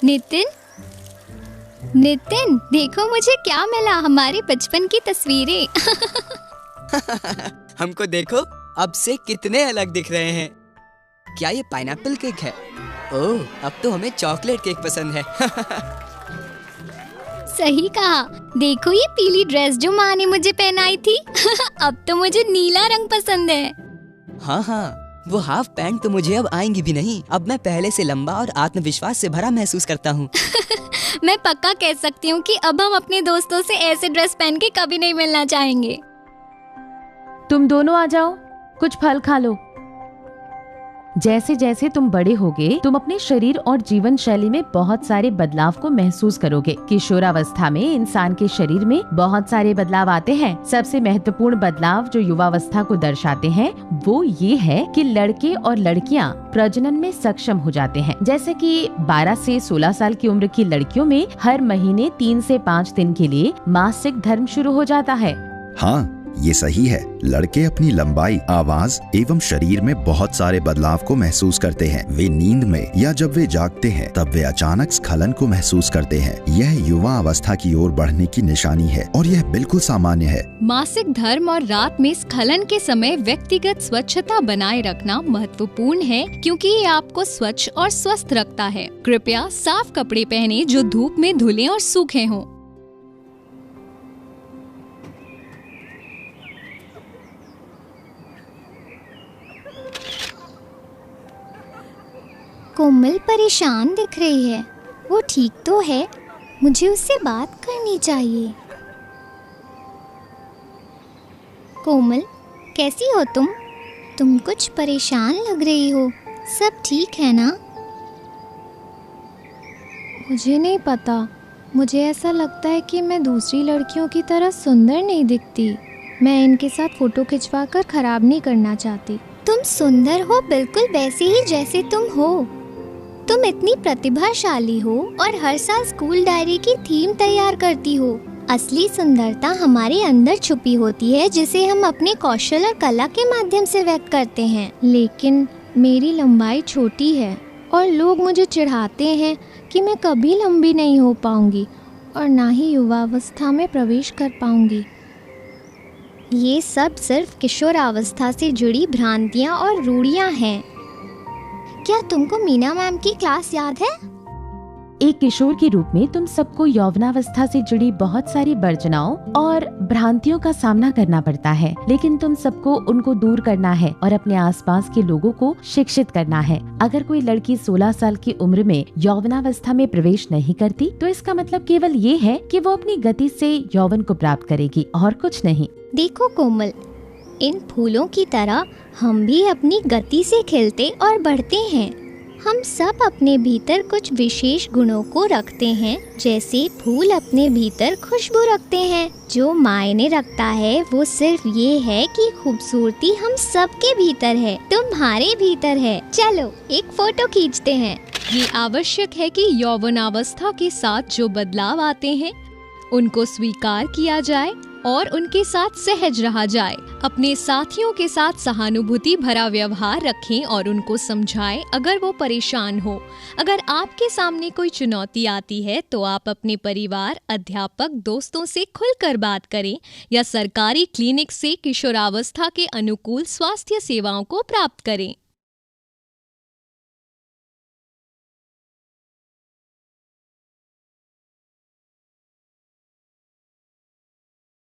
नितिन, नितिन, देखो मुझे क्या मिला, हमारे बचपन की तस्वीरें। हमको देखो, अब से कितने अलग दिख रहे हैं। क्या ये पाइनएप्पल केक है? ओह, अब तो हमें चॉकलेट केक पसंद है। सही कहा। देखो ये पीली ड्रेस जो माँ ने मुझे पहनाई थी। अब तो मुझे नीला रंग पसंद है। हाँ, वो हाफ पैंट तो मुझे अब आएंगी भी नहीं। अब मैं पहले से लंबा और आत्मविश्वास से भरा महसूस करता हूँ। मैं पक्का कह सकती हूँ कि अब हम अपने दोस्तों से ऐसे ड्रेस पहन के कभी नहीं मिलना चाहेंगे। तुम दोनों आ जाओ, कुछ फल खा लो। जैसे जैसे तुम बड़े होगे, तुम अपने शरीर और जीवन शैली में बहुत सारे बदलाव को महसूस करोगे। किशोरावस्था में इंसान के शरीर में बहुत सारे बदलाव आते हैं। सबसे महत्वपूर्ण बदलाव जो युवावस्था को दर्शाते हैं वो ये है कि लड़के और लड़कियां प्रजनन में सक्षम हो जाते हैं। जैसे कि 12 से 16 साल की उम्र की लड़कियों में हर महीने 3 से 5 दिन के लिए मासिक धर्म शुरू हो जाता है। हाँ, ये सही है। लड़के अपनी लंबाई, आवाज एवं शरीर में बहुत सारे बदलाव को महसूस करते हैं। वे नींद में या जब वे जागते हैं तब वे अचानक स्खलन को महसूस करते हैं। यह युवा अवस्था की ओर बढ़ने की निशानी है और यह बिल्कुल सामान्य है। मासिक धर्म और रात में स्खलन के समय व्यक्तिगत स्वच्छता बनाए रखना महत्वपूर्ण है, क्योंकि ये आपको स्वच्छ और स्वस्थ रखता है। कृपया साफ कपड़े पहने जो धूप में धुले और सूखे हों। कोमल परेशान दिख रही है। वो ठीक तो है, मुझे उससे बात करनी चाहिए। कोमल, कैसी हो तुम? तुम कुछ परेशान लग रही हो। सब ठीक है ना? मुझे नहीं पता। मुझे ऐसा लगता है कि मैं दूसरी लड़कियों की तरह सुंदर नहीं दिखती। मैं इनके साथ फोटो खिंचवा कर खराब नहीं करना चाहती। तुम सुंदर हो, बिल्कुल वैसे ही जैसे तुम हो। तुम इतनी प्रतिभाशाली हो और हर साल स्कूल डायरी की थीम तैयार करती हो। असली सुंदरता हमारे अंदर छुपी होती है, जिसे हम अपने कौशल और कला के माध्यम से व्यक्त करते हैं। लेकिन मेरी लंबाई छोटी है और लोग मुझे चिढ़ाते हैं कि मैं कभी लंबी नहीं हो पाऊंगी और ना ही युवावस्था में प्रवेश कर पाऊंगी। ये सब सिर्फ किशोरावस्था से जुड़ी भ्रांतियाँ और रूढ़ियाँ हैं। क्या तुमको मीना मैम की क्लास याद है? एक किशोर के रूप में तुम सबको यौवनावस्था से जुड़ी बहुत सारी वर्जनाओं और भ्रांतियों का सामना करना पड़ता है, लेकिन तुम सबको उनको दूर करना है और अपने आसपास के लोगों को शिक्षित करना है। अगर कोई लड़की 16 साल की उम्र में यौवनावस्था में प्रवेश नहीं करती, तो इसका मतलब केवल ये है कि वो अपनी गति से यौवन को प्राप्त करेगी और कुछ नहीं। देखो कोमल, इन फूलों की तरह हम भी अपनी गति से खिलते और बढ़ते हैं। हम सब अपने भीतर कुछ विशेष गुणों को रखते हैं, जैसे फूल अपने भीतर खुशबू रखते हैं। जो मायने रखता है वो सिर्फ ये है कि खूबसूरती हम सबके भीतर है, तुम्हारे भीतर है। चलो एक फोटो खींचते हैं। ये आवश्यक है कि यौवनावस्था के साथ जो बदलाव आते हैं उनको स्वीकार किया जाए और उनके साथ सहज रहा जाए। अपने साथियों के साथ सहानुभूति भरा व्यवहार रखें और उनको समझाएं अगर वो परेशान हो। अगर आपके सामने कोई चुनौती आती है तो आप अपने परिवार, अध्यापक, दोस्तों से खुलकर बात करें या सरकारी क्लिनिक से किशोरावस्था के अनुकूल स्वास्थ्य सेवाओं को प्राप्त करें।